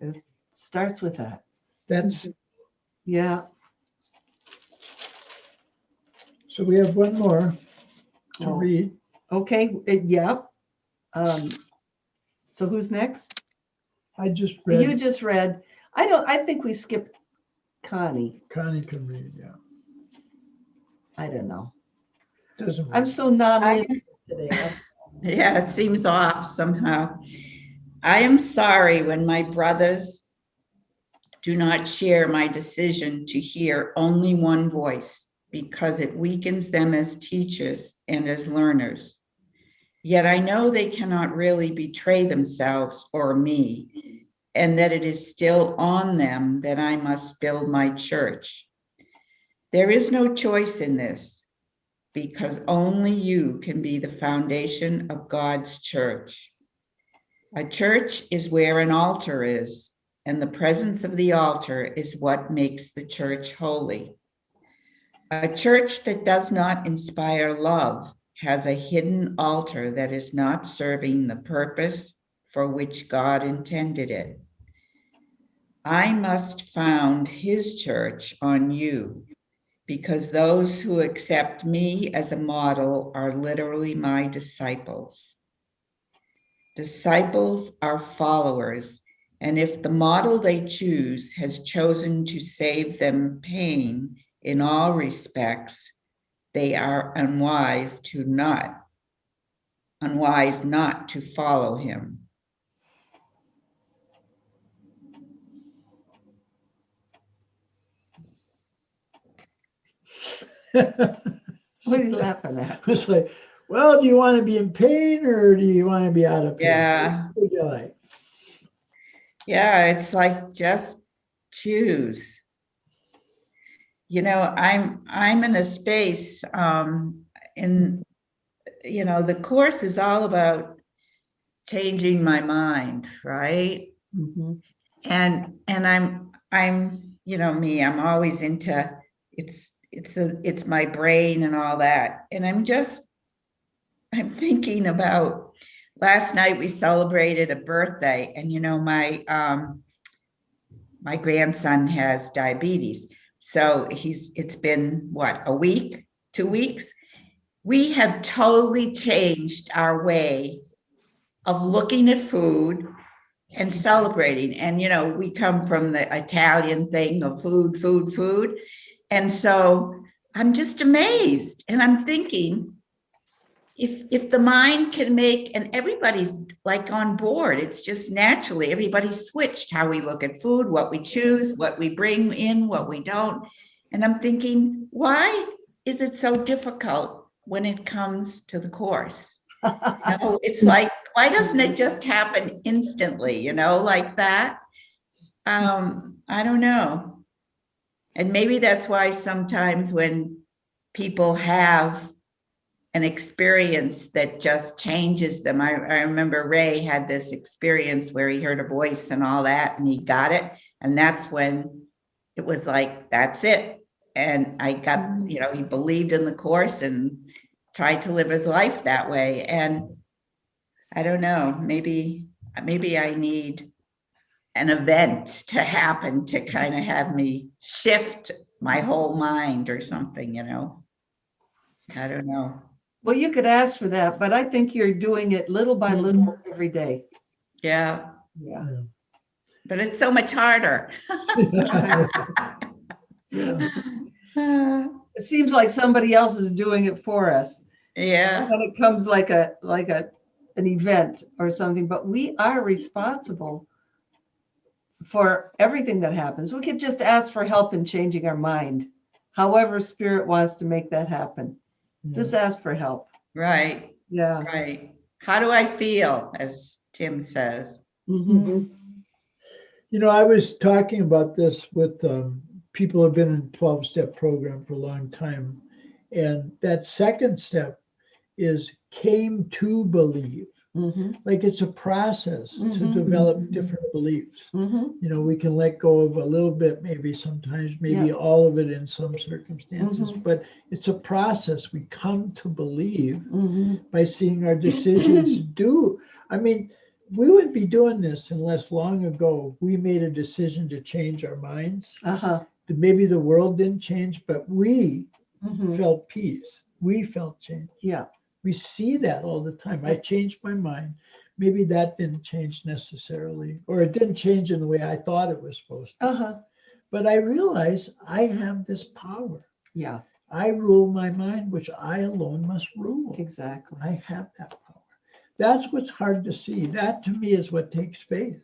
It starts with that. That's Yeah. so we have one more to Oh. read. Okay. Yeah. So who's next? I just read. You just read. I think we skipped Connie. Connie can read, yeah. I don't know. Doesn't I'm matter. so non-linear today. Yeah, it seems off somehow. I am sorry when my brothers do not share my decision to hear only one voice because it weakens them as teachers and as learners. Yet I know they cannot really betray themselves or me, and that it is still on them that I must build my church. There is no choice in this, because only you can be the foundation of God's church. A church is where an altar is, and the presence of the altar is what makes the church holy. A church that does not inspire love has a hidden altar that is not serving the purpose for which God intended it. I must found his church on you, because those who accept me as a model are literally my disciples. Disciples are followers, and if the model they choose has chosen to save them pain in all respects, they are unwise not to follow him. What are you laughing at? It's like, well, do you want to be in pain or do you want to be out of pain? Yeah. What would you like? Yeah, it's like just choose. I'm in a space the course is all about changing my mind, right? Mhm. And I'm, you know me, I'm always into it's my brain and all that. And I'm thinking about last night we celebrated a birthday, and you know, my grandson has diabetes. So it's been what, a week, 2 weeks? We have totally changed our way of looking at food and celebrating. And, you know, we come from the Italian thing of food, food, food. And so I'm just amazed. And I'm thinking, if the mind can make, and everybody's like on board, it's just naturally, everybody's switched how we look at food, what we choose, what we bring in, what we don't. And I'm thinking, why is it so difficult when it comes to the course? You know, it's like, why doesn't it just happen instantly, you know, like that? I don't know. And maybe that's why sometimes when people have an experience that just changes them. I remember Ray had this experience where he heard a voice and all that, and he got it. And that's when it was like, that's it. And I got, you know, he believed in the course and tried to live his life that way. And I don't know, maybe I need an event to happen to kind of have me shift my whole mind or something, you know. I don't know. Well, you could ask for that, but I think you're doing it little by little every day. Yeah. Yeah. But it's so much harder. It seems like somebody else is doing it for us. Yeah. When it comes like an event or something, but we are responsible for everything that happens. We could just ask for help in changing our mind. However, spirit wants to make that happen. Just ask for help. Right. Yeah. Right. How do I feel, as Tim says? Mhm. You know, I was talking about this with people who have been in 12-step program for a long time. And that second step is came to believe. Mhm. Like it's a process to Mhm. develop different beliefs. Mhm. You know, we can let go of a little bit, maybe sometimes, maybe Yeah. all of it in some circumstances, Mhm. but it's a process. We come to believe Mhm. by seeing our decisions do. I mean, we wouldn't be doing this unless long ago we made a decision to change our minds. Uh-huh. Maybe the world didn't change, but we Mhm. felt peace. We felt change. Yeah. We see that all the time. I changed my mind. Maybe that didn't change necessarily, or it didn't change in the way I thought it was supposed to. Uh-huh. But I realize I have this power. Yeah, I rule my mind, which I alone must rule. exactly. I have that power. That's what's hard to see. That to me is what takes faith.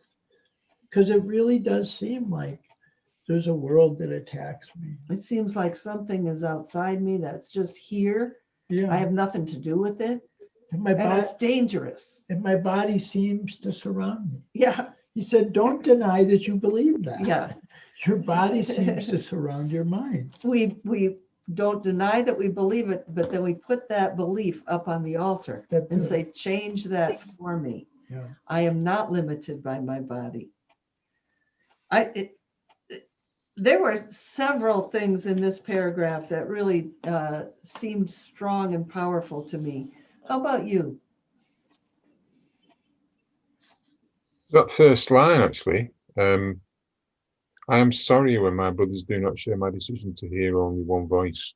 Because it really does seem like there's a world that attacks me. It seems like something is outside me that's just here. Yeah. I have nothing to do with it. And my And body, it's dangerous. and my body seems to surround me. Yeah. He said, don't deny that you believe that. Yeah. Your body seems to surround your mind. We don't deny that we believe it, but then we put that belief up on the altar That's and it. say, change that for me. Yeah. I am not limited by my body. There were several things in this paragraph that really seemed strong and powerful to me. How about you? That first line, actually, I am sorry when my brothers do not share my decision to hear only one voice.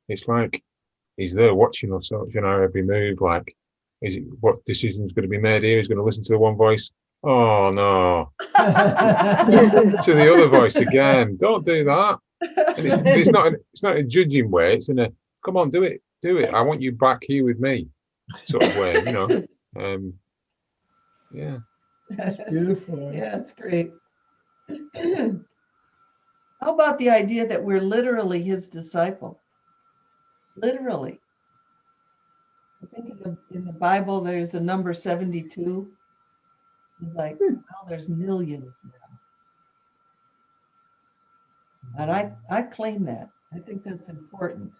It's like he's there watching us, you know, every move. Like, is it what decision's going to be made here? He's going to listen to the one voice. Oh no, to the other voice again. Don't do that. And it's not a judging way. It's in a come on, do it. I want you back here with me, sort of way, you know. Yeah. That's beautiful. Yeah, it's great. How about the idea that we're literally his disciples? Literally. I think in the Bible, there's the number 72. It's like, oh, there's millions now. And I claim that. I think that's important.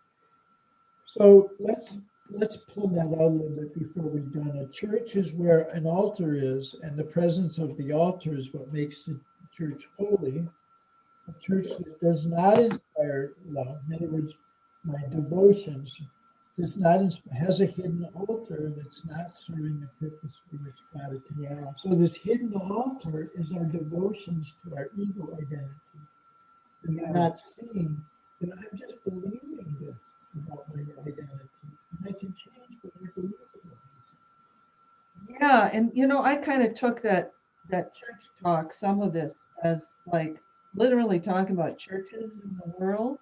So let's pull that out a little bit before we're done. A church is where an altar is, and the presence of the altar is what makes the church holy. A church that does not inspire love, in other words, my devotions, does not has a hidden altar that's not serving the purpose for which God intended. So this hidden altar is our devotions to our ego identity. And we're not seeing that I'm just believing this about my identity. And I can change what I believe about myself. Yeah, and I kind of took that church talk, some of this, as like literally talking about churches in the world.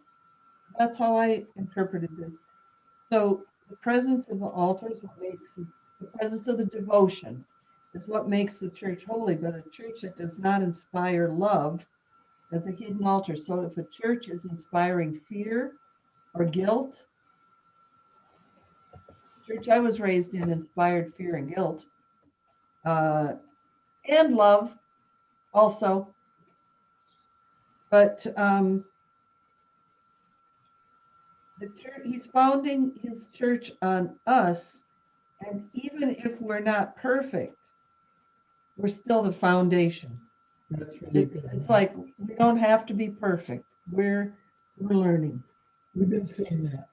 That's how I interpreted this. So the presence of the altar is what makes the presence of the devotion is what makes the church holy. But a church that does not inspire love as a hidden altar. So if a church is inspiring fear or guilt, the church I was raised in inspired fear and guilt, and love also. But the church, he's founding his church on us, and even if we're not perfect, we're still the foundation. That's really good. It's like we don't have to be perfect. We're learning. We've been saying that.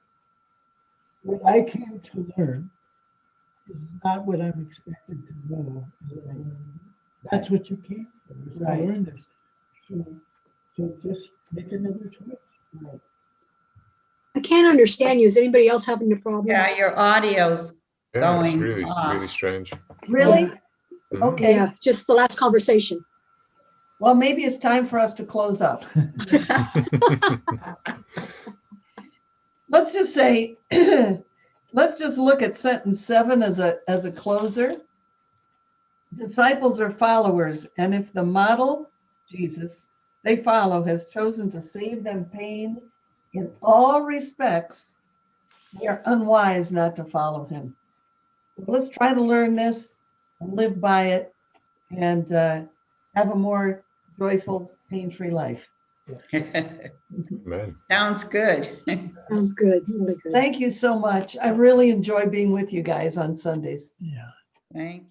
What I came to learn is not what I'm expected to know. That's what you came for, is to Right. learn this. So just make another choice. Right. I can't understand you. Is anybody else having a problem? Yeah, your audio's Yeah, it's going really, off. really strange. Really? Mhm. Okay. Yeah, just the last conversation. Well, maybe it's time for us to close up. Let's just say, let's just look at sentence 7 as a closer. Disciples are followers, and if the model, Jesus, they follow has chosen to save them pain in all respects, they are unwise not to follow him. So let's try to learn this and live by it and have a more joyful, pain-free life. Amen. Sounds good. Sounds good. Really good. Thank you so much. I really enjoy being with you guys on Sundays. Yeah. Thank you.